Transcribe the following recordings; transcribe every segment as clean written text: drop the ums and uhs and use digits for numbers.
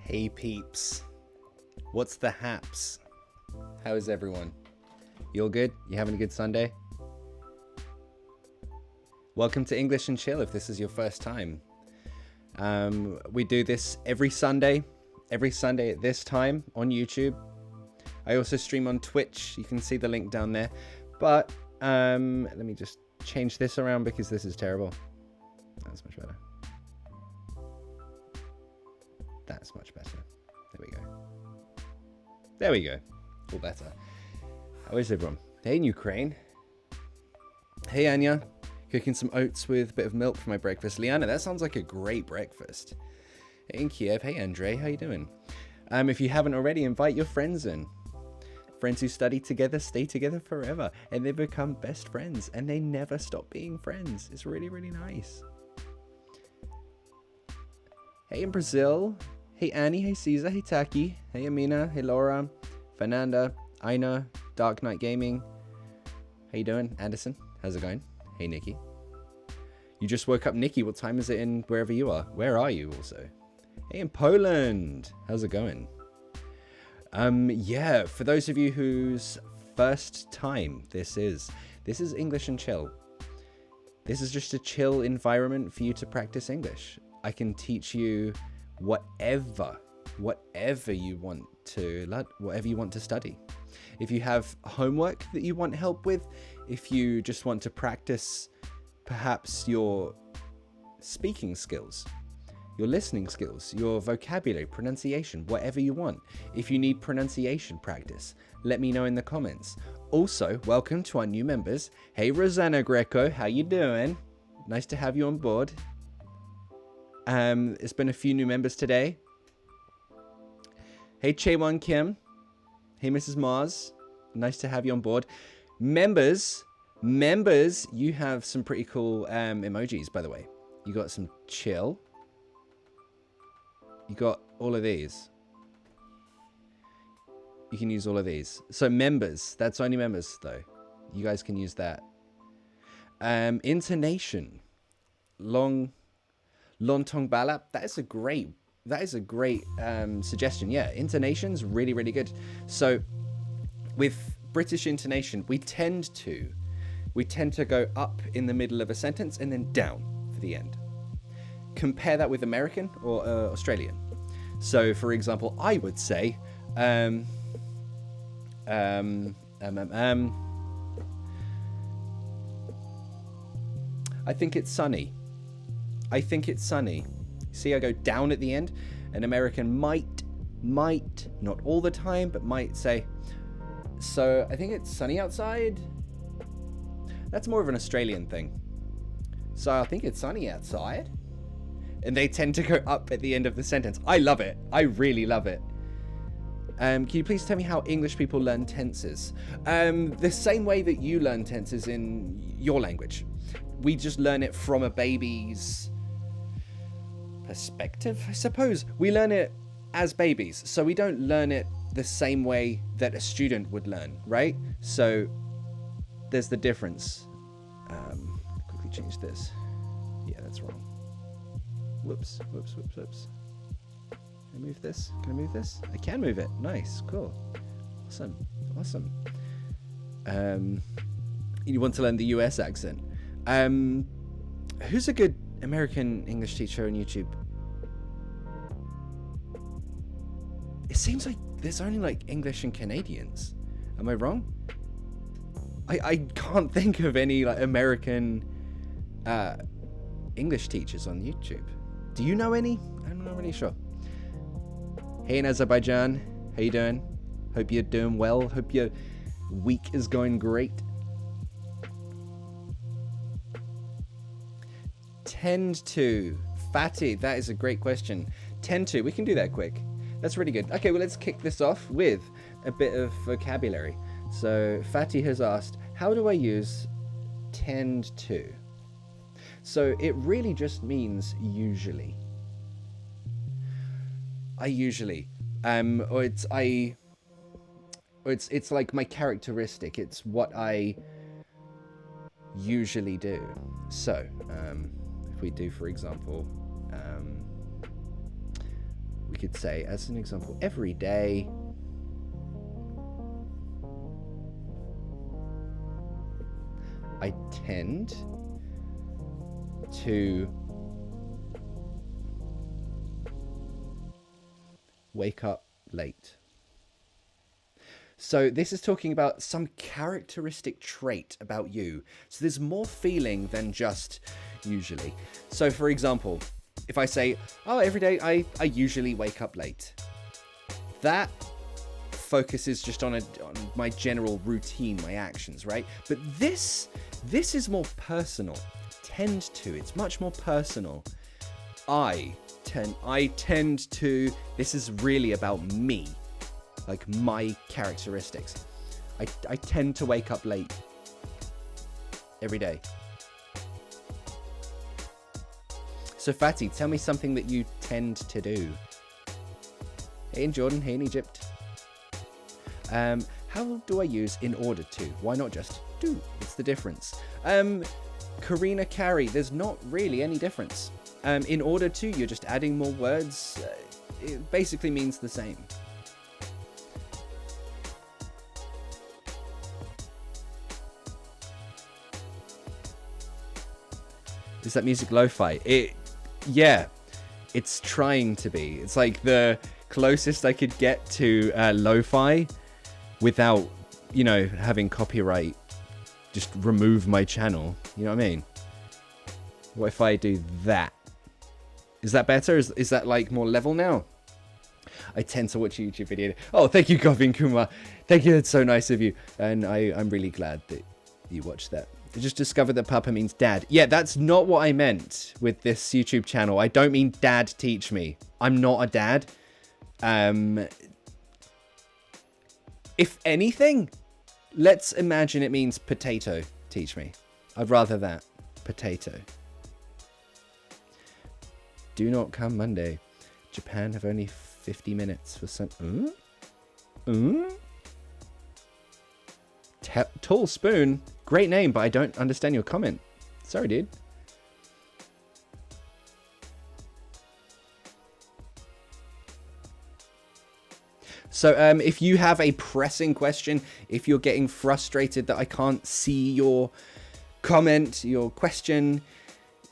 Hey peeps, what's the haps? How is everyone? You all good? You having a good Sunday? Welcome to English and Chill if this is your first time. We do this every Sunday at this time on YouTube. I also stream on Twitch. You can see the link down there. But let me just change this around because this is terrible. That's much better. That's much better. There we go. There we go. All better. How is everyone? Hey, in Ukraine. Hey, Anya. Cooking some oats with a bit of milk for my breakfast. Liana, that sounds like a great breakfast. Hey, in Kiev. Hey, Andre. How you doing? If you haven't already, invite your friends in. Friends who study together stay together forever. And they become best friends. And they never stop being friends. It's really, really nice. Hey, in Brazil. Hey, Annie. Hey, Caesar. Hey, Taki. Hey, Amina. Hey, Laura. Fernanda. Aina. Dark Knight Gaming. How you doing? Anderson. How's it going? Hey, Nikki. You just woke up, Nikki. What time is it in wherever you are? Where are you also? Hey, in Poland. How's it going? Yeah, for those of you whose first time this is English and Chill. This is just a chill environment for you to practice English. I can teach you whatever you want to study. If you have homework that you want help with, if you just want to practice perhaps your speaking skills, your listening skills, your vocabulary, pronunciation, whatever you want. If you need pronunciation practice, let me know in the comments. Also, welcome to our new members. Hey, Rosanna Greco, how you doing? Nice to have you on board. It's been a few new members today. Hey, Chaewon Kim. Hey, Mrs. Mars. Nice to have you on board. Members, you have some pretty cool emojis, by the way. You got some chill. You got all of these. You can use all of these. So members, that's only members though. You guys can use that. Intonation. Long Tong Balap. That is a great suggestion. Yeah, intonation's really, really good. So with British intonation, we tend to go up in the middle of a sentence and then down for the end. Compare that with American or Australian. So, for example, I would say, I think it's sunny. See, I go down at the end. An American might, not all the time, but might say, so I think it's sunny outside. That's more of an Australian thing. So I think it's sunny outside. And they tend to go up at the end of the sentence. I love it. I really love it. Can you please tell me how English people learn tenses? The same way that you learn tenses in your language. We just learn it from a baby's perspective, I suppose. We learn it as babies. So we don't learn it the same way that a student would learn, right? So there's the difference. Quickly change this. Yeah, that's wrong. Whoops. Can I move this? I can move it. Nice, cool. Awesome. You want to learn the US accent. Who's a good American English teacher on YouTube? It seems like there's only like English and Canadians. Am I wrong? I can't think of any like American English teachers on YouTube. Do you know any? I'm not really sure. Hey, in Azerbaijan, how you doing? Hope you're doing well. Hope your week is going great. Tend to. Fatty, that is a great question. Tend to. We can do that quick. That's really good. Okay, well, let's kick this off with a bit of vocabulary. So, Fatty has asked, how do I use tend to? So it really just means usually. Or it's like my characteristic. It's what I usually do. So if we do, for example, we could say, as an example, every day I tend to wake up late. So this is talking about some characteristic trait about you. So there's more feeling than just usually. So for example, if I say, oh, every day I usually wake up late. That focuses just on my general routine, my actions, right? But this is more personal. Tend to, it's much more personal. I tend to, this is really about me, like my characteristics. I tend to wake up late every day. So Fatty, tell me something that you tend to do. Hey in Jordan, hey in Egypt. How do I use in order to? Why not just do? What's the difference? Karina Carey, there's not really any difference. In order to, you're just adding more words. It basically means the same. Is that music lo-fi? Yeah, it's trying to be. It's like the closest I could get to lo-fi without, you know, having copyright just remove my channel. You know what I mean? What if I do that? Is that better? Is that like more level now? I tend to watch a YouTube video. Oh, thank you, Govin Kumar. Thank you. That's so nice of you. And I'm really glad that you watched that. I just discovered that Papa means dad. Yeah, that's not what I meant with this YouTube channel. I don't mean dad teach me. I'm not a dad. If anything, let's imagine it means potato teach me. I'd rather that. Potato. Do not come Monday. Japan have only 50 minutes for some... Tall Spoon. Great name, but I don't understand your comment. Sorry, dude. So if you have a pressing question, if you're getting frustrated that I can't see your comment, your question,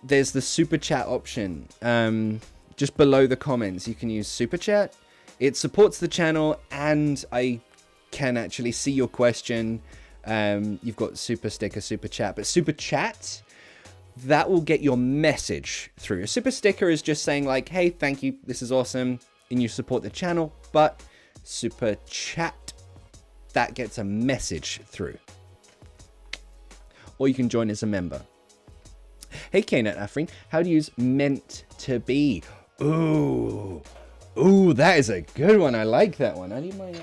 there's the super chat option. Just below the comments, you can use super chat. It supports the channel and I can actually see your question. You've got super sticker, super chat, but super chat, that will get your message through. A super sticker is just saying like, hey, thank you, this is awesome, and you support the channel, but super chat, that gets a message through. Or you can join as a member. Hey, Kanat Afrin, how do you use meant to be? Ooh, that is a good one. I like that one. I need my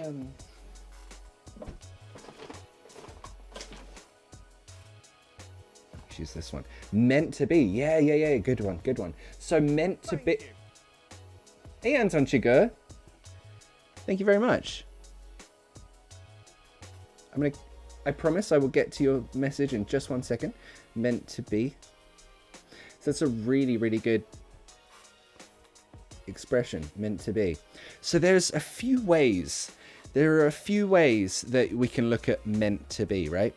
use this one. Meant to be. Yeah. Good one. So meant to be. Hey, Anton Chigur. Thank you very much. I promise I will get to your message in just 1 second. Meant to be. So that's a really, really good expression. Meant to be. So there's a few ways. There are a few ways that we can look at meant to be, right?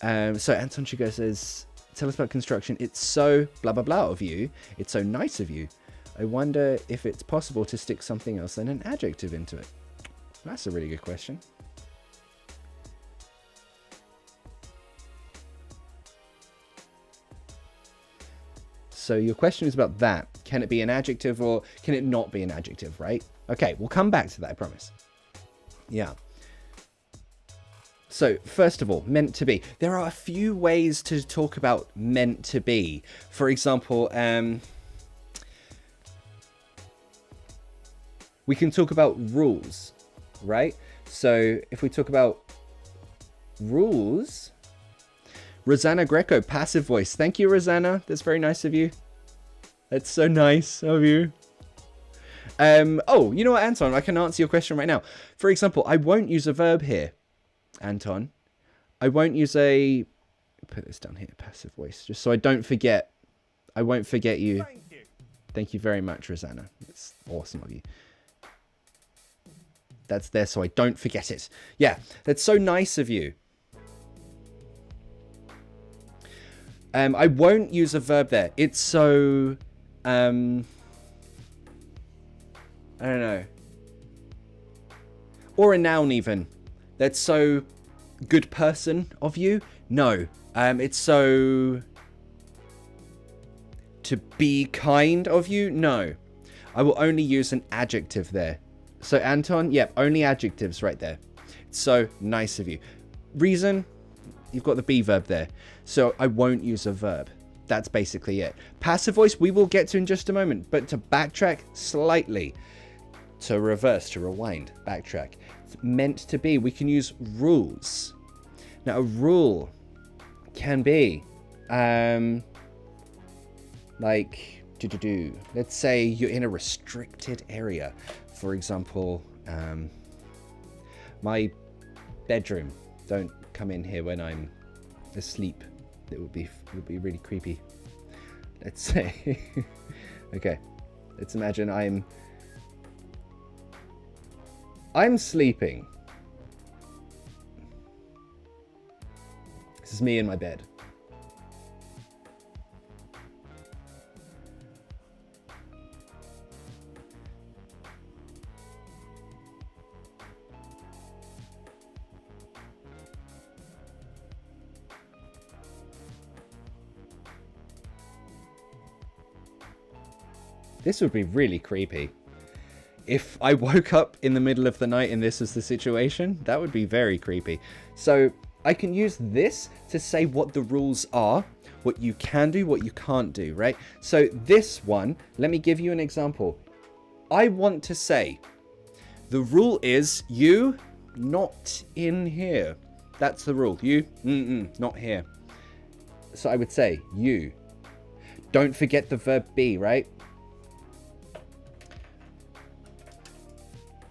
So Anton Chigo says, tell us about construction. It's so blah, blah, blah of you. It's so nice of you. I wonder if it's possible to stick something else than an adjective into it. That's a really good question. So your question is about that. Can it be an adjective or can it not be an adjective, right? Okay, we'll come back to that, I promise. Yeah. So, first of all, meant to be. There are a few ways to talk about meant to be. For example, we can talk about rules, right? So, if we talk about rules, Rosanna Greco, passive voice. Thank you, Rosanna. That's very nice of you. That's so nice of you. Oh, you know what, Anton? I can answer your question right now. For example, I won't use a verb here, Anton. I won't use a... Put this down here, passive voice, just so I don't forget. I won't forget you. Thank you very much, Rosanna. It's awesome of you. That's there so I don't forget it. Yeah, that's so nice of you. I won't use a verb there. It's so... I don't know. Or a noun even. That's so good person of you. No. It's so... to be kind of you. No. I will only use an adjective there. So Anton, yep, only adjectives right there. It's so nice of you. Reason, you've got the be verb there. So I won't use a verb. That's basically it. Passive voice, we will get to in just a moment. But to backtrack slightly, to reverse, to rewind, backtrack. It's meant to be. We can use rules. Now, a rule can be like, let's say you're in a restricted area. For example, my bedroom. Don't come in here when I'm asleep. It would be really creepy. Let's say, okay, let's imagine I'm sleeping. This is me in my bed. This would be really creepy. If I woke up in the middle of the night and this was the situation, that would be very creepy. So I can use this to say what the rules are, what you can do, what you can't do, right? So this one, let me give you an example. I want to say, the rule is you not in here. That's the rule. You, not here. So I would say you. Don't forget the verb be, right?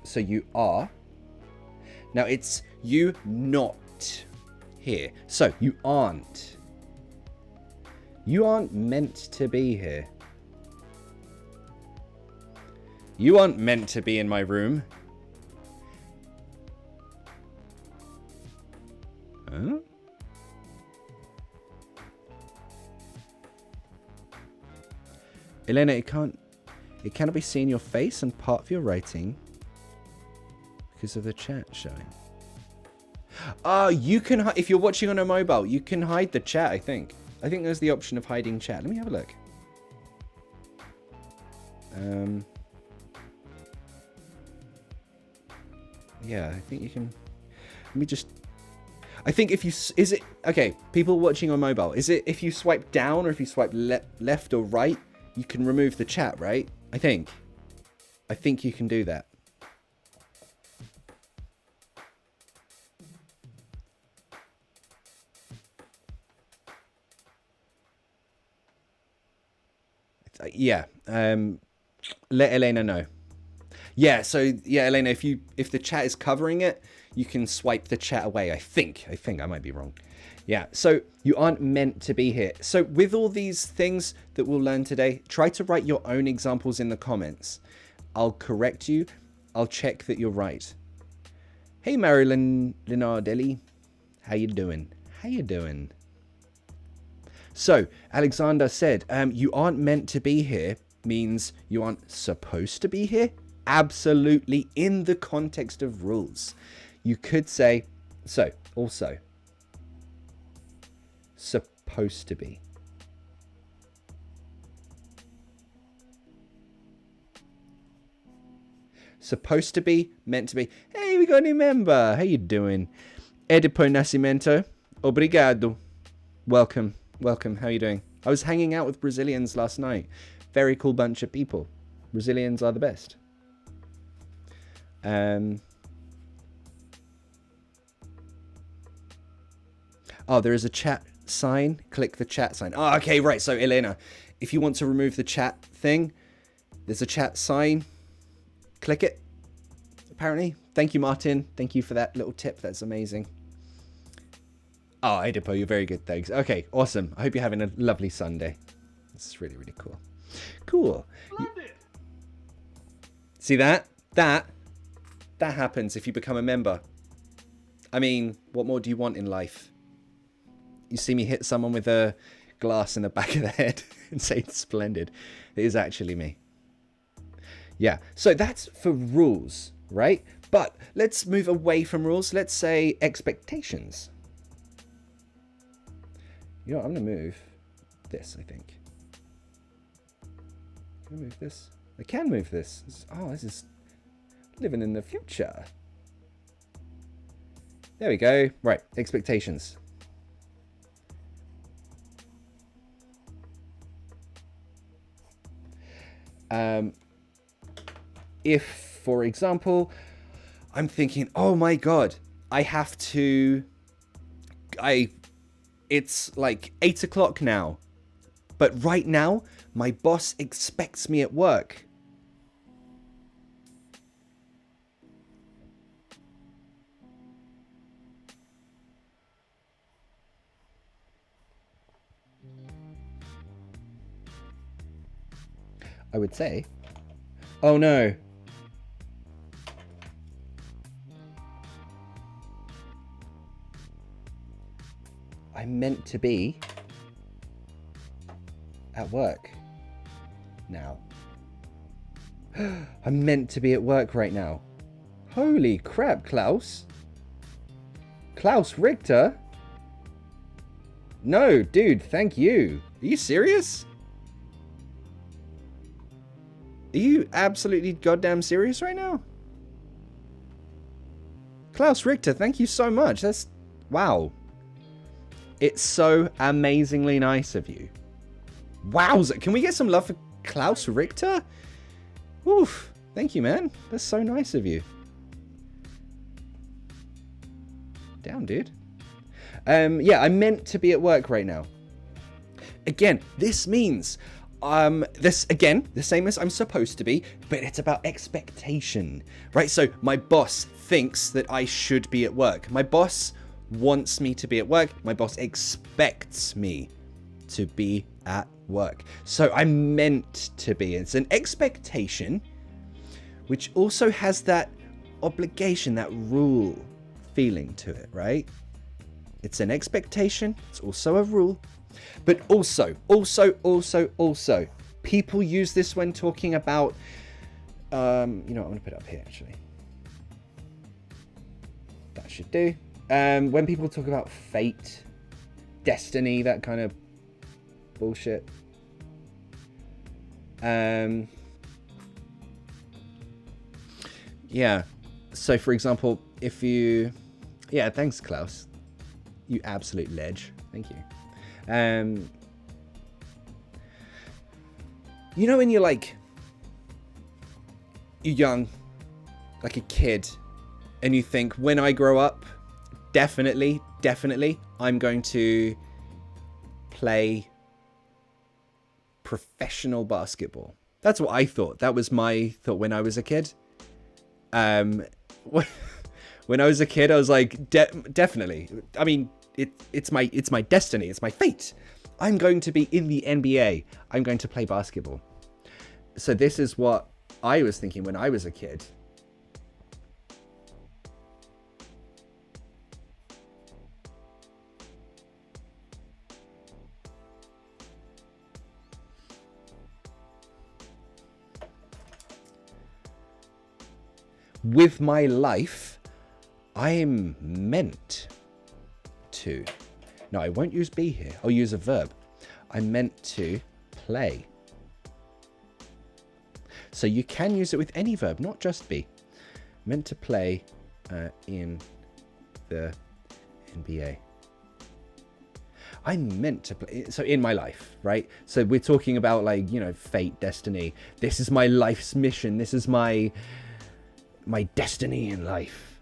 So you are. Now it's you not here. So you aren't. You aren't meant to be here. You aren't meant to be in my room. Huh? Elena, it cannot be seen your face and part of your writing because of the chat showing. You can if you're watching on a mobile, you can hide the chat, I think. I think there's the option of hiding chat. Let me have a look. Yeah, I think you can. Let me just. I think if you okay, people watching on mobile, is it if you swipe down or if you swipe left or right, you can remove the chat, right? I think you can do that. Yeah. Let Elena know. Yeah, so yeah, Elena, if the chat is covering it, you can swipe the chat away. I think I might be wrong. Yeah, so you aren't meant to be here. So with all these things that we'll learn today, try to write your own examples in the comments. I'll correct you. I'll check that you're right. Hey, Marilyn Linardelli. How you doing? How you doing? So, Alexander said, you aren't meant to be here means you aren't supposed to be here. Absolutely, in the context of rules. You could say, so, also, supposed to be. Supposed to be, meant to be. Hey, we got a new member. How you doing? Edipo Nascimento. Obrigado. Welcome. Welcome. How are you doing? I was hanging out with Brazilians last night. Very cool bunch of people. Brazilians are the best. Oh, there is a chat sign. Click the chat sign. Oh, okay, right. So, Elena, if you want to remove the chat thing, there's a chat sign. Click it, apparently. Thank you, Martin. Thank you for that little tip. That's amazing. Oh, Edipo, you're very good. Thanks. Okay, awesome. I hope you're having a lovely Sunday. This is really, really cool. Cool. See that? That happens if you become a member. I mean, what more do you want in life? You see me hit someone with a glass in the back of the head and say it's splendid. It is actually me. Yeah, so that's for rules, right? But let's move away from rules. Let's say expectations. You know what, I'm going to move this, I think. Can I move this? I can move this. Oh, this is living in the future. There we go. Right, expectations. If, for example, I'm thinking, oh my God, it's like 8 o'clock now, but right now my boss expects me at work. I would say, oh no. I'm meant to be at work now. I'm meant to be at work right now. Holy crap, Klaus. Klaus Richter? No, dude, thank you. Are you serious? Are you absolutely goddamn serious right now? Klaus Richter, thank you so much. That's... wow. It's so amazingly nice of you. Wowza. Can we get some love for Klaus Richter? Oof. Thank you, man. That's so nice of you. Damn, dude. Yeah, I'm meant to be at work right now. Again, this means... this again, the same as I'm supposed to be, but it's about expectation, right? So my boss thinks that I should be at work. My boss wants me to be at work. My boss expects me to be at work. So I'm meant to be. It's an expectation, which also has that obligation, that rule feeling to it, right? It's an expectation. It's also a rule. But also, people use this when talking about, you know what, I'm going to put it up here, actually. That should do. When people talk about fate, destiny, that kind of bullshit. Yeah. So, for example, if you... yeah, thanks, Klaus. You absolute ledge. Thank you. You know when you're young, like a kid, and you think, when I grow up, definitely, I'm going to play professional basketball. That's what I thought. That was my thought when I was a kid. When I was a kid, I was like, definitely. I mean, it's my destiny. It's my fate. I'm going to be in the NBA. I'm going to play basketball. So this is what I was thinking when I was a kid. With my life, I'm meant to. No, I won't use be here. I'll use a verb. I'm meant to play. So you can use it with any verb, not just be. Meant to play in the NBA. I'm meant to play. So in my life, right? So we're talking about fate, destiny. This is my life's mission. This is my destiny in life.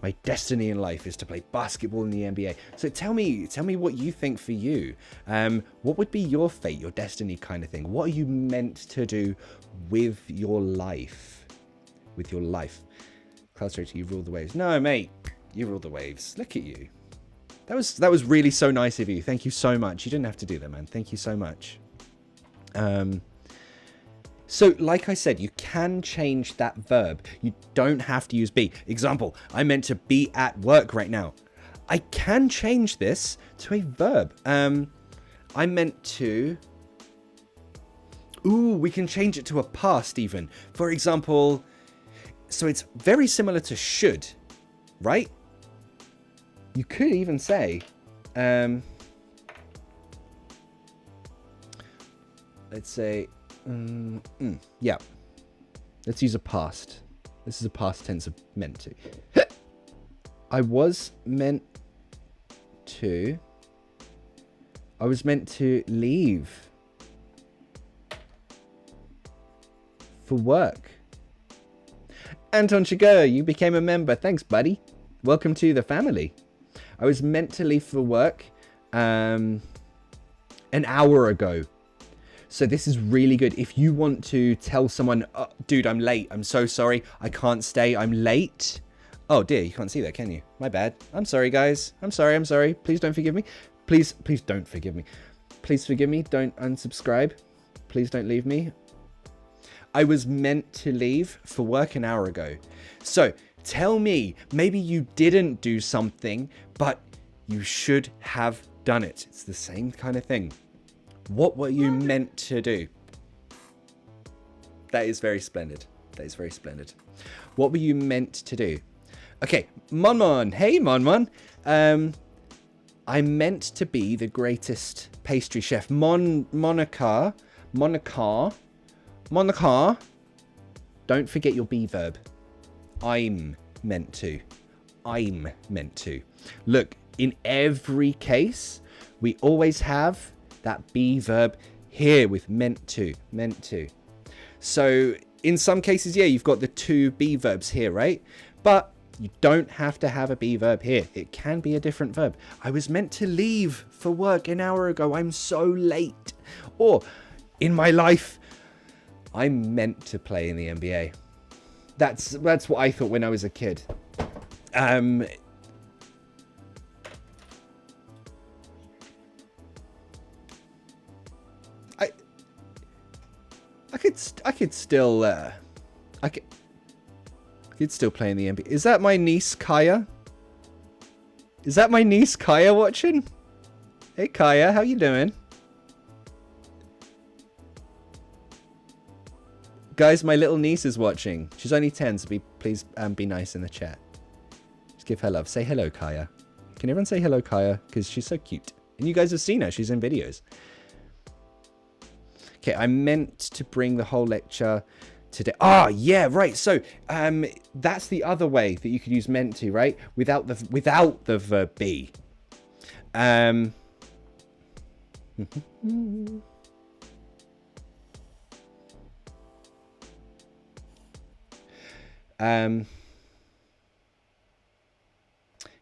My destiny in life is to play basketball in the NBA. So tell me what you think for you. What would be your fate, your destiny kind of thing? What are you meant to do with your life? With your life. Klaus Richter, you rule the waves. No, mate, you rule the waves. Look at you. That was really so nice of you. Thank you so much. You didn't have to do that, man. Thank you so much. So, like I said, you can change that verb. You don't have to use be. Example, I'm meant to be at work right now. I can change this to a verb. I'm meant to... Ooh, we can change it to a past even. For example, so it's very similar to should, right? You could even say... let's say... yeah. Let's use a past. This is a past tense of meant to. I was meant to leave for work. Anton Shiger, you became a member. Thanks, buddy. Welcome to the family. I was meant to leave for work an hour ago. So this is really good. If you want to tell someone, oh, dude, I'm late. I'm so sorry. I can't stay. I'm late. Oh dear, you can't see that, can you? My bad. I'm sorry, guys. I'm sorry. Please don't forgive me. Please don't forgive me. Please forgive me. Don't unsubscribe. Please don't leave me. I was meant to leave for work an hour ago. So tell me, maybe you didn't do something, but you should have done it. It's the same kind of thing. What were you meant to do? That is very splendid. That is very splendid. What were you meant to do? Okay, Monmon. Hey, Monmon. I meant to be the greatest pastry chef. Monica. Don't forget your be verb. I'm meant to. I'm meant to. Look, in every case, we always have that be verb here with meant to. Meant to. So in some cases, yeah, you've got the two be verbs here, right? But you don't have to have a be verb here. It can be a different verb. I was meant to leave for work an hour ago. I'm so late. Or in my life, I'm meant to play in the NBA. That's what I thought when I was a kid. I could still play in the NBA. Is that my niece Kaya? Is that my niece Kaya watching? Hey Kaya, how you doing? Guys, my little niece is watching. She's only 10, so please be nice in the chat. Just give her love. Say hello, Kaya. Can everyone say hello, Kaya? Because she's so cute. And you guys have seen her. She's in videos. Okay, I meant to bring the whole lecture today. Ah, yeah, right. So that's the other way that you could use meant to, right? Without the verb be.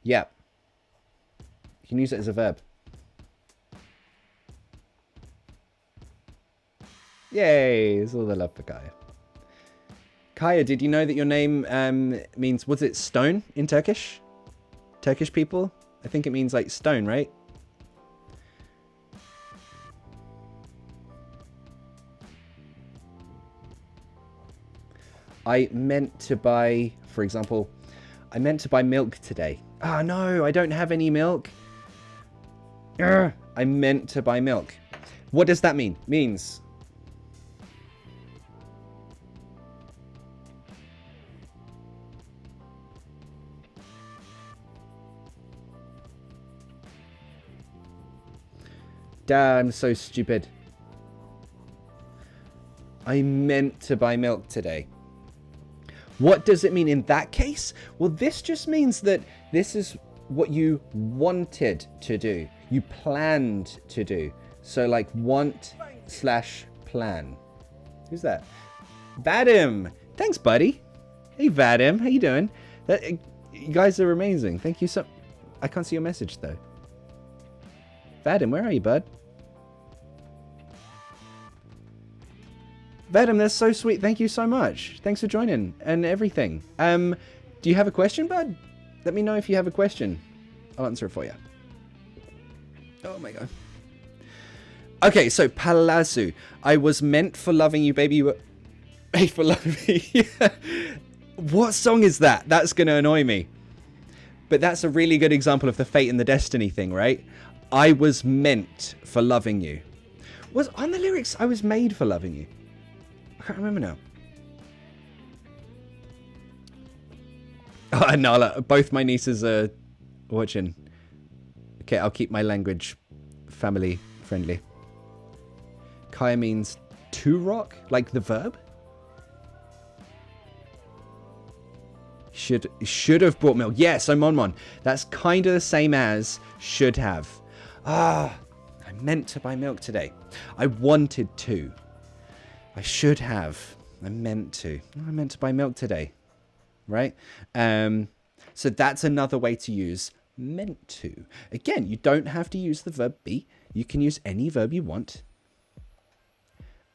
Yeah. You can use it as a verb. Yay! It's all the love for Kaya. Kaya, did you know that your name means, was it stone in Turkish? Turkish people? I think it means like stone, right? I meant to buy, for example, I meant to buy milk today. Ah, no, I don't have any milk. Urgh, I meant to buy milk. What does that mean? Means... Damn, I'm so stupid. I meant to buy milk today. What does it mean in that case? Well, this just means that this is what you wanted to do. You planned to do. So like want/plan. Who's that? Vadim. Thanks, buddy. Hey, Vadim. How you doing? You guys are amazing. Thank you so... I can't see your message, though. Vadim, where are you, bud? Vadim, that's so sweet. Thank you so much. Thanks for joining and everything. Do you have a question, bud? Let me know if you have a question. I'll answer it for you. Oh my god. Okay, so Palazzo. I was meant for loving you, baby. Made for loving me. What song is that? That's going to annoy me. But that's a really good example of the fate and the destiny thing, right? I was meant for loving you. Was on the lyrics, I was made for loving you? I can't remember now. Oh, no, look, both my nieces are watching. Okay, I'll keep my language family friendly. Kaya means to rock, like the verb. Should have brought milk. Yeah, so Mon. That's kind of the same as should have. I meant to buy milk today. I wanted to. I should have. I meant to. I meant to buy milk today. Right? So that's another way to use meant to. Again, you don't have to use the verb be. You can use any verb you want.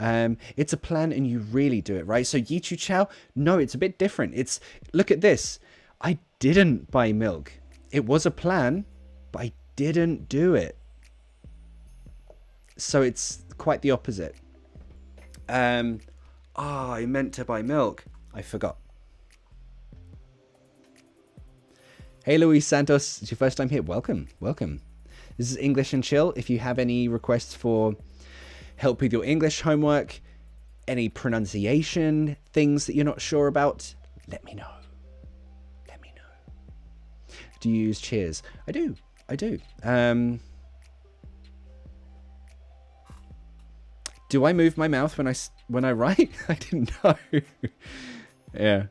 It's a plan and you really do it, right? So Yi Chu Chow, no, it's a bit different. It's, look at this. I didn't buy milk. It was a plan, but I didn't do it. So it's quite the opposite. I meant to buy milk. I forgot. Hey, Luis Santos, it's your first time here. Welcome. This is English and Chill. If you have any requests for help with your English homework, any pronunciation, things that you're not sure about, let me know. Do you use cheers? I do. Do I move my mouth when I write? I didn't know. Yeah.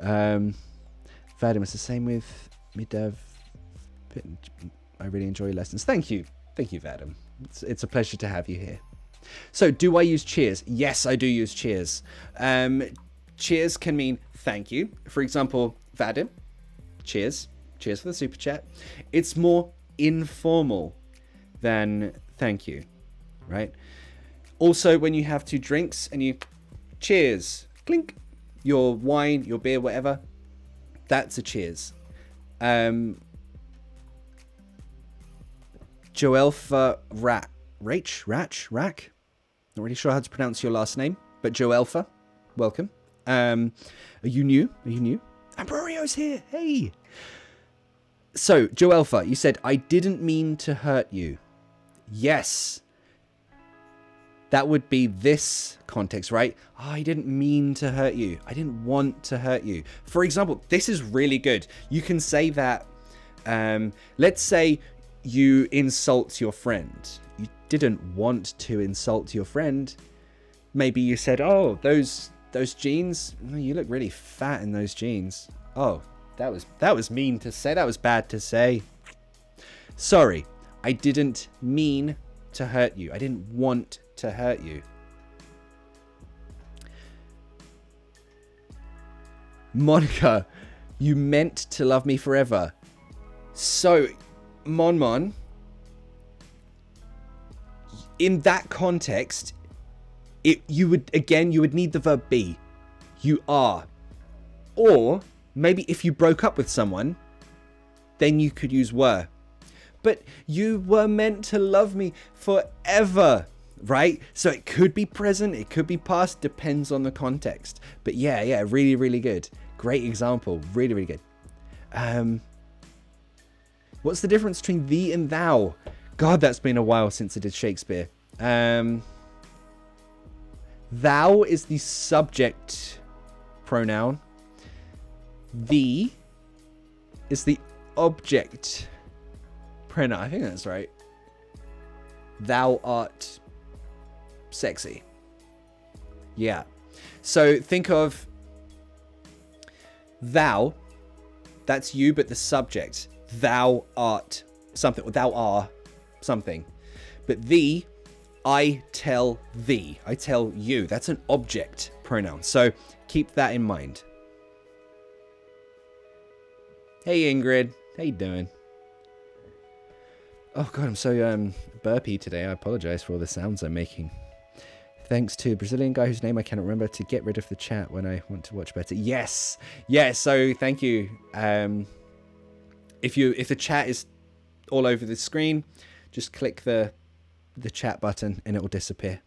Vadim, it's the same with me, Dev. I really enjoy lessons. Thank you, Vadim. It's a pleasure to have you here. So, do I use cheers? Yes, I do use cheers. Cheers can mean thank you. For example, Vadim, cheers. Cheers for the super chat. It's more informal than thank you, right? Also, when you have two drinks and you cheers, clink, your wine, your beer, whatever, that's a cheers. Joelfa Rack. Not really sure how to pronounce your last name, but Joelfa, welcome. Are you new? Ambrorio's here. Hey. So, Joelfa, you said, I didn't mean to hurt you. Yes. That would be this context, right? I didn't mean to hurt you. I didn't want to hurt you. For example, this is really good. You can say that, let's say you insult your friend. You didn't want to insult your friend. Maybe you said, oh, those jeans, you look really fat in those jeans. Oh, that was mean to say. That was bad to say. Sorry, I didn't mean to hurt you. I didn't want to hurt you. Monica, you meant to love me forever. So, Mon, in that context, you would need the verb be. You are. Or maybe if you broke up with someone, then you could use were. But you were meant to love me forever, right? So it could be present, it could be past, depends on the context. But yeah, really, really good. Great example, really, really good. What's the difference between thee and thou? God, that's been a while since I did Shakespeare. Thou is the subject pronoun. Thee is the object pronoun. I think that's right. Thou art sexy. Yeah. So think of thou. That's you, but the subject. Thou art something. Or thou are something. But thee, I tell thee. I tell you. That's an object pronoun. So keep that in mind. Hey Ingrid, how you doing? Oh god, I'm so burpy today. I apologize for all the sounds I'm making. Thanks to a Brazilian guy whose name I cannot remember to get rid of the chat when I want to watch better. Yes, so thank you. If the chat is all over the screen, just click the chat button and it will disappear.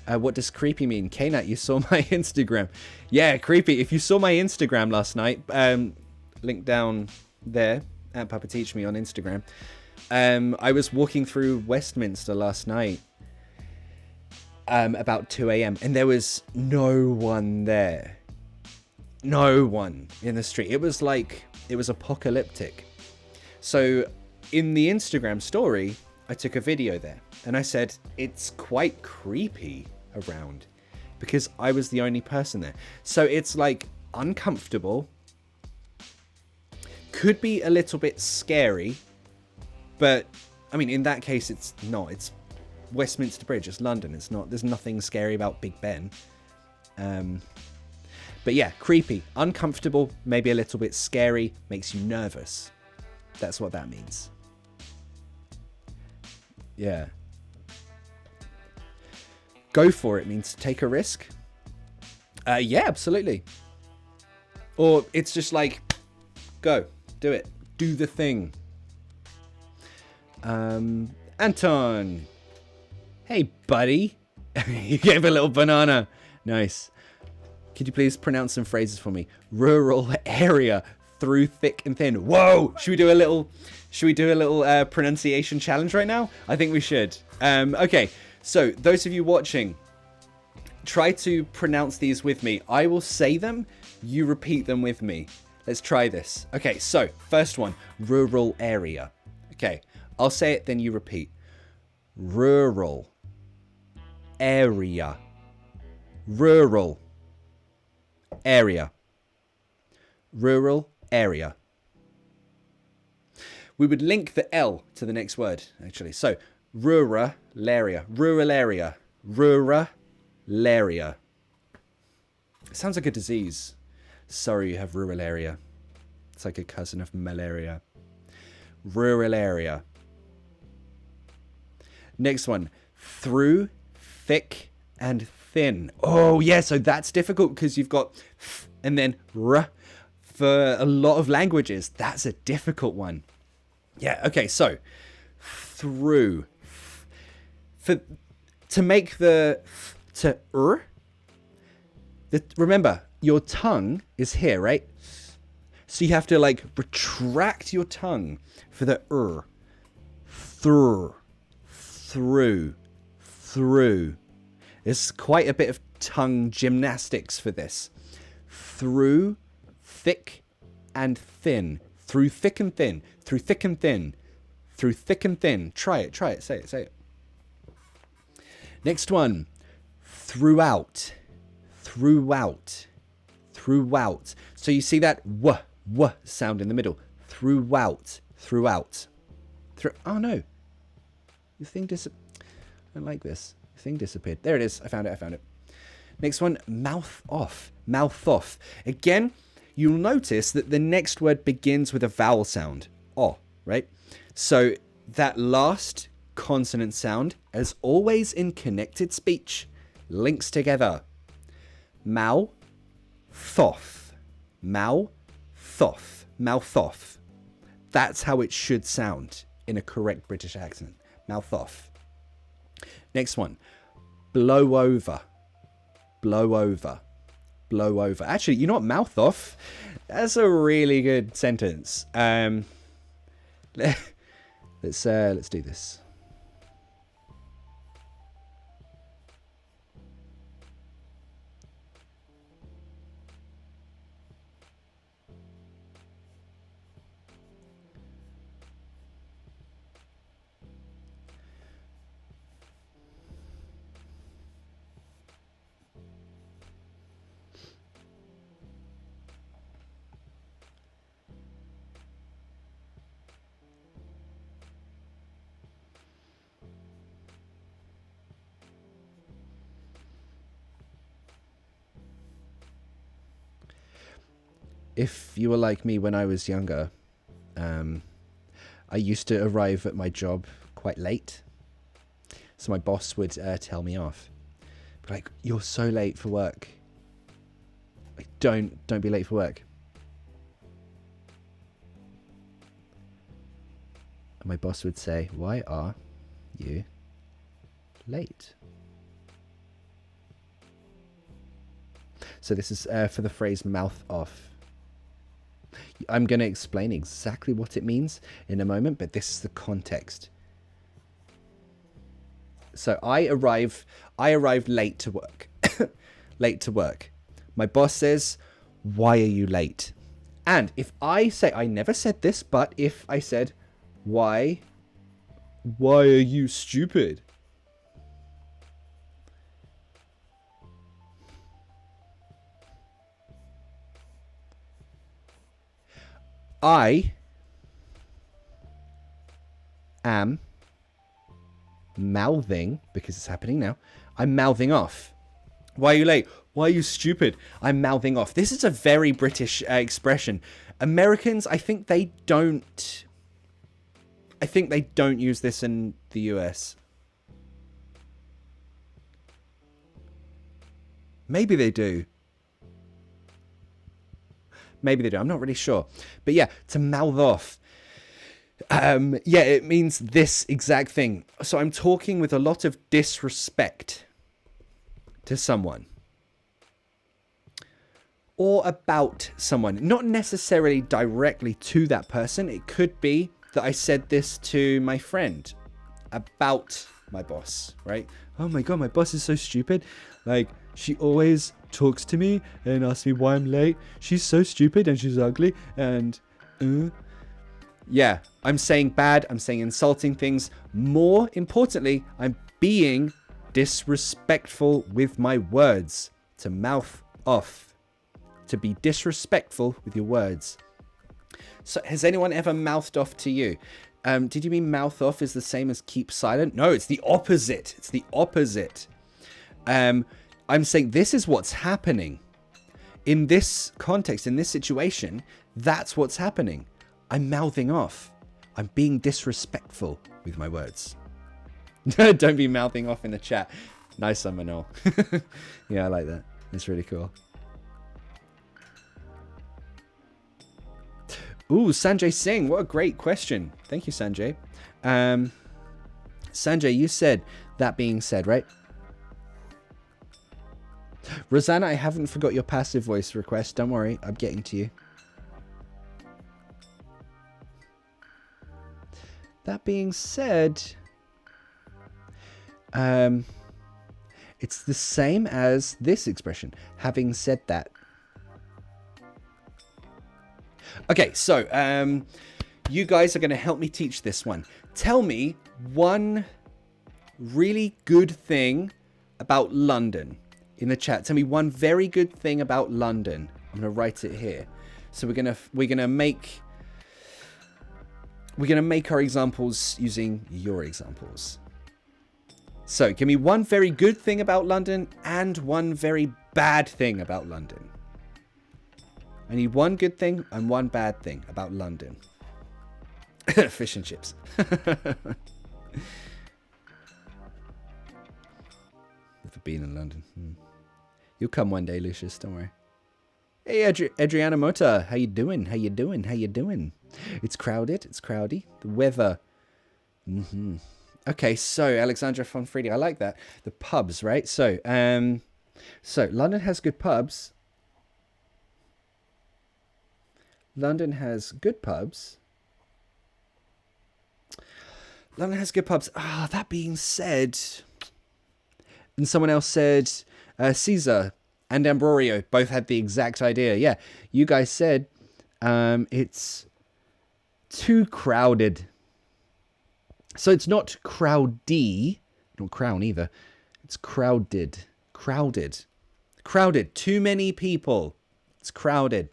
What does creepy mean? Knat, you saw my Instagram. Yeah, creepy. If you saw my Instagram last night, link down there at Papa Teach Me on Instagram. I was walking through Westminster last night about 2 a.m. and there was no one there. No one in the street. It was like, it was apocalyptic. So in the Instagram story, I took a video there and I said, it's quite creepy around because I was the only person there. So it's like uncomfortable, could be a little bit scary, but I mean, in that case, it's not. It's Westminster Bridge. It's London. It's not. There's nothing scary about Big Ben. But yeah, creepy, uncomfortable, maybe a little bit scary, makes you nervous. That's what that means. Yeah. Go for it means take a risk. Yeah, absolutely. Or it's just like, go, do it, do the thing. Anton. Hey, buddy. You gave a little banana. Nice. Could you please pronounce some phrases for me? Rural area, through thick and thin. Whoa! Should we do a little pronunciation challenge right now? I think we should. Okay, so those of you watching, try to pronounce these with me. I will say them, you repeat them with me. Let's try this. Okay, so first one, rural area. Okay, I'll say it, then you repeat. Rural area. Rural area. Rural area. We would link the L to the next word, actually. So, rural area. Rural area. Rural area. It sounds like a disease. Sorry, you have rural area. It's like a cousin of malaria. Rural area. Next one. Through, thick, and thin. Oh, yeah, so that's difficult because you've got th and then r. For a lot of languages, that's a difficult one. Yeah, okay, so through. To make the to remember, your tongue is here, right? So you have to like retract your tongue for the through. There's quite a bit of tongue gymnastics for this. Through, thick, and thin. Through thick and thin. Through thick and thin. Through thick and thin. Try it. Say it. Next one. Throughout. So you see that w sound in the middle. Throughout. Oh no. Your thing I don't like this. Your thing disappeared. There it is. I found it. Next one, mouth off. Again, you'll notice that the next word begins with a vowel sound. Oh, right? So that last consonant sound, as always in connected speech, links together. Mouth off. That's how it should sound in a correct British accent. Mouth off. Next one, blow over. Actually, you know what? Mouth off. That's a really good sentence. Let's do this. If you were like me when I was younger, I used to arrive at my job quite late. So my boss would tell me off. Like, you're so late for work. Like, don't be late for work. And my boss would say, why are you late? So this is for the phrase mouth off. I'm going to explain exactly what it means in a moment, but this is the context. So I arrived late to work. Late to work. My boss says, "Why are you late?" And if I say, I never said this, but if I said, why are you stupid? I am mouthing, because it's happening now, I'm mouthing off. Why are you late? Why are you stupid? I'm mouthing off. This is a very British expression. Americans, I think they don't use this in the US. Maybe they do. I'm not really sure. But yeah, to mouth off. Yeah, it means this exact thing. So I'm talking with a lot of disrespect to someone. Or about someone. Not necessarily directly to that person. It could be that I said this to my friend about my boss, right? Oh my God, my boss is so stupid. Like, she always talks to me and asks me why I'm late. She's so stupid and she's ugly and... Yeah, I'm saying bad, I'm saying insulting things. More importantly, I'm being disrespectful with my words. To mouth off. To be disrespectful with your words. So has anyone ever mouthed off to you? Did you mean mouth off is the same as keep silent? No, it's the opposite. It's the opposite. I'm saying this is what's happening. In this context, in this situation, that's what's happening. I'm mouthing off. I'm being disrespectful with my words. Don't be mouthing off in the chat. Nice one, Manol. Yeah, I like that. That's really cool. Ooh, Sanjay Singh. What a great question. Thank you, Sanjay. Sanjay, you said, that being said, right? Rosanna, I haven't forgot your passive voice request. Don't worry, I'm getting to you. That being said, it's the same as this expression. Having said that. Okay, so you guys are going to help me teach this one. Tell me one really good thing about London in the chat. Tell me one very good thing about London. I'm going to write it here. So we're going to make our examples using your examples. So give me one very good thing about London and one very bad thing about London. I need one good thing and one bad thing about London. Fish and chips. Never been in London. You'll come one day, Lucius. Don't worry. Hey, Adriana Mota. How you doing? How you doing? How you doing? It's crowded. It's crowdy. The weather. Okay, so Alexandra von Friedi. I like that. The pubs, right? So London has good pubs. London has good pubs. London has good pubs. That being said, and someone else said Caesar and Ambrorio both had the exact idea. Yeah, you guys said it's too crowded. So it's not crowdy, not crown either. It's crowded. Crowded. Crowded. Too many people. It's crowded.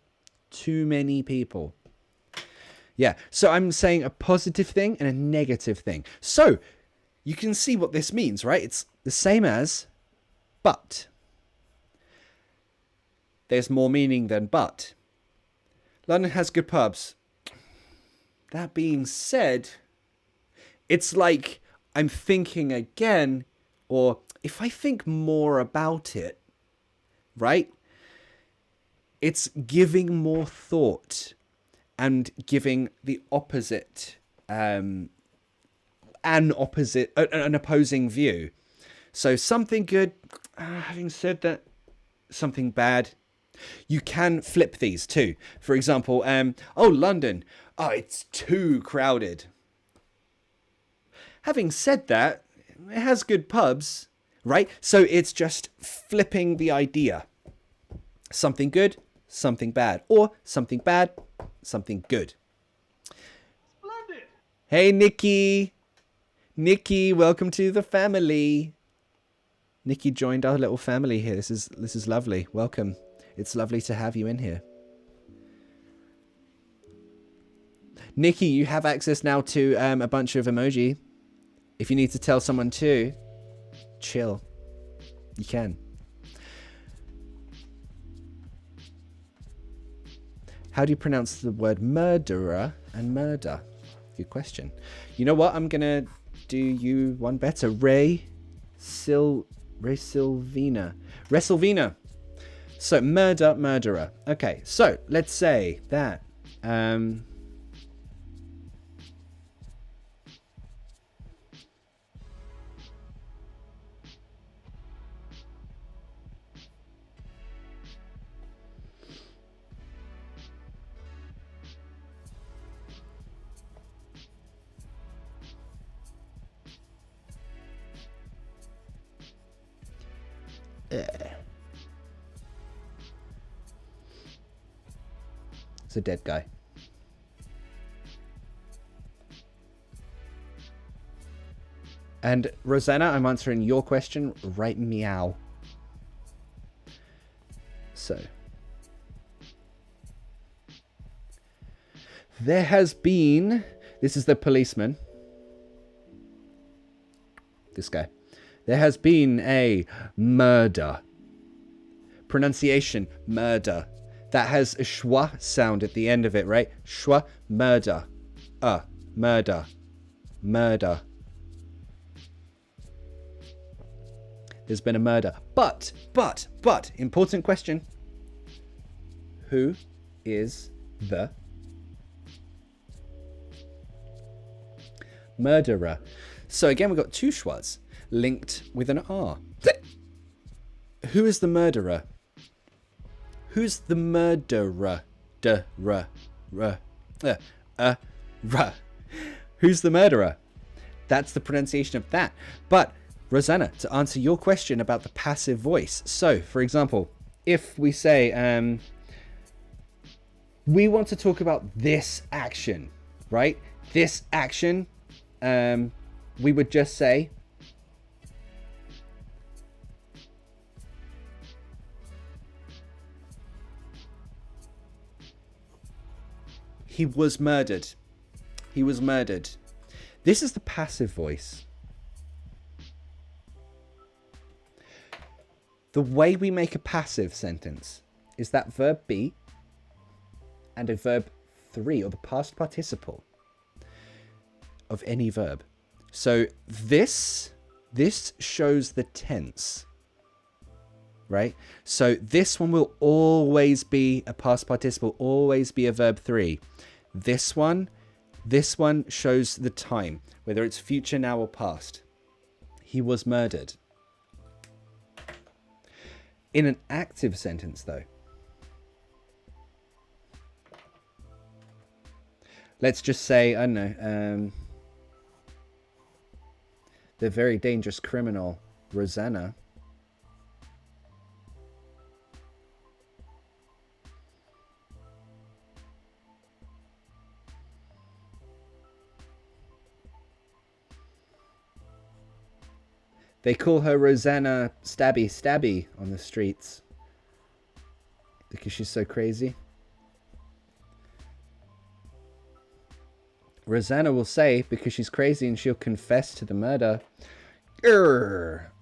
Too many people. Yeah, so I'm saying a positive thing and a negative thing. So you can see what this means, right? It's the same as but. There's more meaning than but. London has good pubs. That being said, it's like I'm thinking again, or if I think more about it, right? It's giving more thought and giving the opposite, an opposing view. So something good, having said that, something bad, You can flip these too. For example, oh, London. Oh, it's too crowded. Having said that, it has good pubs, right? So it's just flipping the idea. Something good, something bad. Or something bad, something good. Splendid. Hey, Nikki. Nikki, welcome to the family. Nikki joined our little family here. This is lovely. Welcome. It's lovely to have you in here. Nikki, you have access now to a bunch of emoji. If you need to tell someone to chill, you can. How do you pronounce the word murderer and murder? Good question. You know what? I'm going to do you one better. Resilvina. So murder, murderer. Okay, so let's say that it's a dead guy. And Rosanna, I'm answering your question. Right, meow. So there has been, this is the policeman. This guy. There has been a murder. Pronunciation, murder. That has a schwa sound at the end of it, right? Schwa, murder. Murder. Murder. There's been a murder. But, important question. Who is the murderer? So again, we've got two schwas linked with an R. Who is the murderer? Who's the murderer? Who's the murderer? That's the pronunciation of that. But Rosanna, to answer your question about the passive voice. So, for example, if we say, we want to talk about this action, right? This action, we would just say, he was murdered. He was murdered. This is the passive voice. The way we make a passive sentence is that verb be and a verb 3, or the past participle of any verb. So this shows the tense, right? So this one will always be a past participle, always be a verb 3. This one shows the time, whether it's future, now, or past. He was murdered. In an active sentence, though, let's just say, I don't know, the very dangerous criminal, Rosanna, they call her Rosanna Stabby on the streets because she's so crazy. Rosanna will say, because she's crazy and she'll confess to the murder,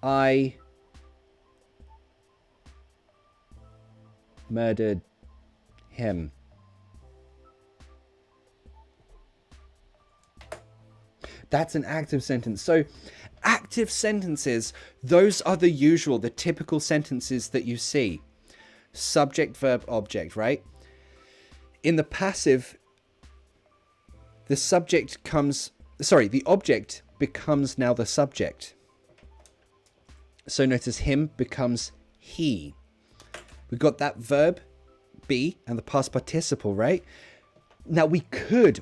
I murdered him. That's an active sentence. So active sentences, those are the usual, the typical sentences that you see. Subject, verb, object, right? In the passive, the object becomes now the subject. So notice him becomes he. We've got that verb, be, and the past participle, right? Now we could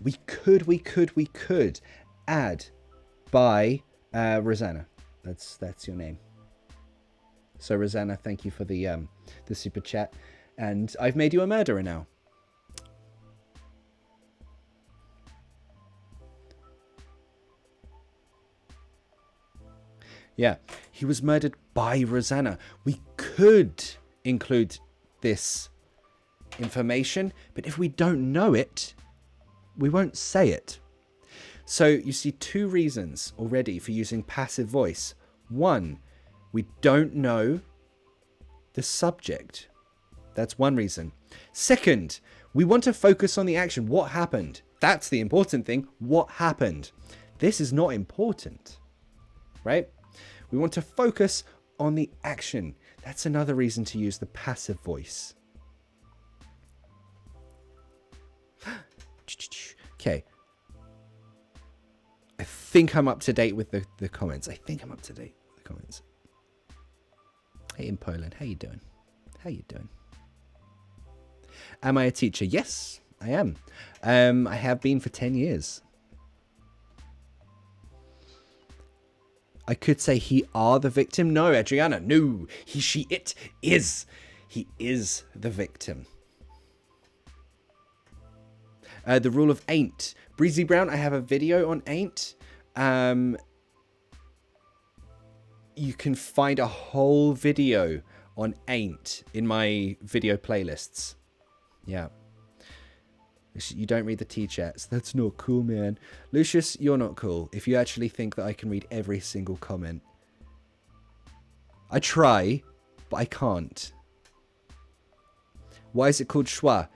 add by Rosanna. That's your name. So Rosanna, thank you for the super chat, and I've made you a murderer now. Yeah, he was murdered by Rosanna. We could include this information, but if we don't know it, we won't say it. So you see 2 reasons already for using passive voice. 1, we don't know the subject. That's one reason. 2nd, we want to focus on the action. What happened? That's the important thing. What happened? This is not important, right? We want to focus on the action. That's another reason to use the passive voice. Okay. I think I'm up to date with the comments. Hey, in Poland, how you doing? Am I a teacher? Yes, I am. I have been for 10 years. I could say he are the victim. No, Adriana, no. He, she, it is. He is the victim. The rule of ain't. Breezy Brown, I have a video on ain't. You can find a whole video on ain't in my video playlists. Yeah. You don't read the T-chats. That's not cool, man. Lucius, you're not cool if you actually think that I can read every single comment. I try, but I can't. Why is it called schwa?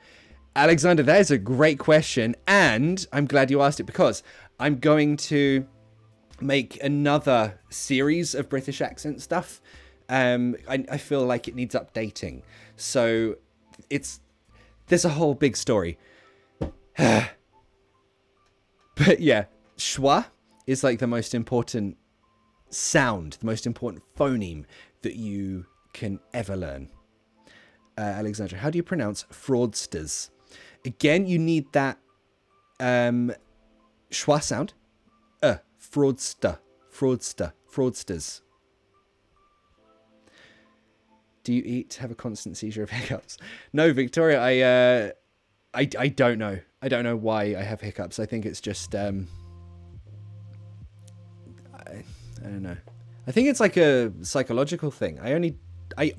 Alexander, that is a great question, and I'm glad you asked it because I'm going to make another series of British accent stuff. I feel like it needs updating. So there's a whole big story. But yeah, schwa is like the most important sound, the most important phoneme that you can ever learn. Alexandra, how do you pronounce fraudsters? Again, you need that schwa sound. Fraudsters. Do you have a constant seizure of hiccups? No, Victoria, I don't know. I don't know why I have hiccups. I think it's just I don't know. I think it's like a psychological thing. I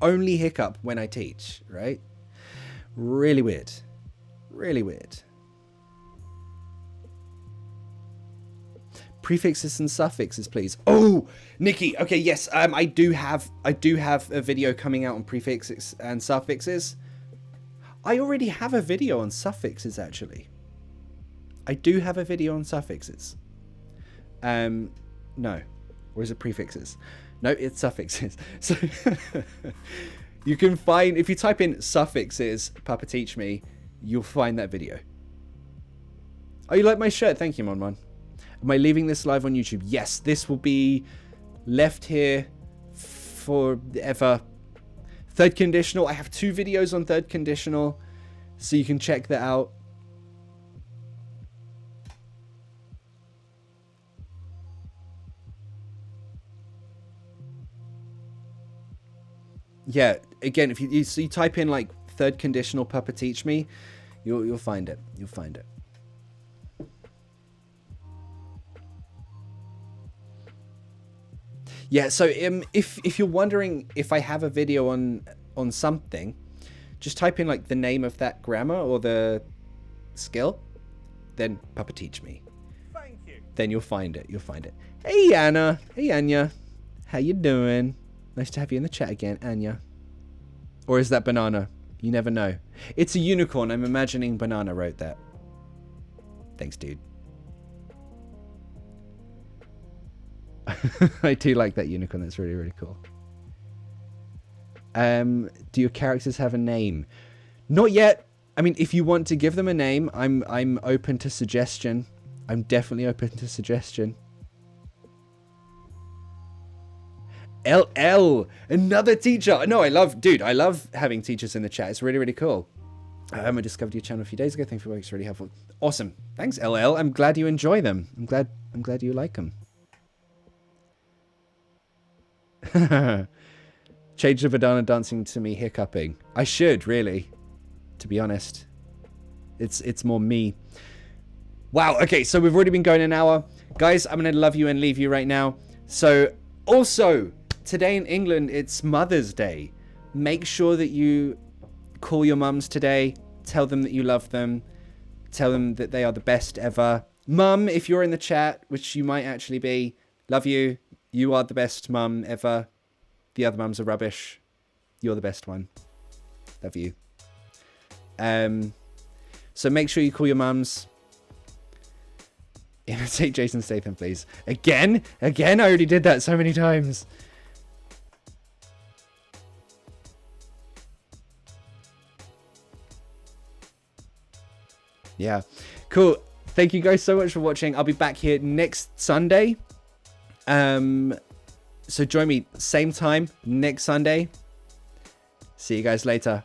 only hiccup when I teach, right? Really weird. Prefixes and suffixes, please. Oh, Nikki. Okay, yes. I do have a video coming out on prefixes and suffixes. I already have a video on suffixes, actually. I do have a video on suffixes. No. Or is it prefixes? No, it's suffixes. So you can find, if you type in suffixes, Papa Teach Me, you'll find that video. Oh, you like my shirt? Thank you, Monmon. Am I leaving this live on YouTube? Yes, this will be left here forever. Third conditional. I have 2 videos on third conditional, so you can check that out. Yeah, again, if you type in like third conditional Papa Teach Me, you'll find it. You'll find it. Yeah, so if you're wondering if I have a video on something, just type in like the name of that grammar or the skill, then Papa Teach Me. Thank you. Then you'll find it. Hey Anna. Hey Anya. How you doing? Nice to have you in the chat again, Anya. Or is that Banana? You never know. It's a unicorn. I'm imagining Banana wrote that. Thanks, dude. I do like that unicorn. That's really, really cool. Do your characters have a name? Not yet. I mean, if you want to give them a name, I'm open to suggestion. I'm definitely open to suggestion. LL, another teacher. No, I love having teachers in the chat. It's really, really cool. I discovered your channel a few days ago. Thanks for your work. It's really helpful. Awesome. Thanks, LL. I'm glad you enjoy them. I'm glad you like them. Change the Badana dancing to me hiccuping. I should, really. To be honest. It's more me. Wow, okay, so we've already been going an hour. Guys, I'm going to love you and leave you right now. So, also, today in England, it's Mother's Day. Make sure that you call your mums today. Tell them that you love them. Tell them that they are the best ever. Mum, if you're in the chat, which you might actually be, love you. You are the best mum ever. The other mums are rubbish. You're the best one. Love you. So make sure you call your mums. Imitate Jason Statham, please. Again? I already did that so many times. Yeah. Cool. Thank you guys so much for watching. I'll be back here next Sunday. So join me same time next Sunday. See you guys later.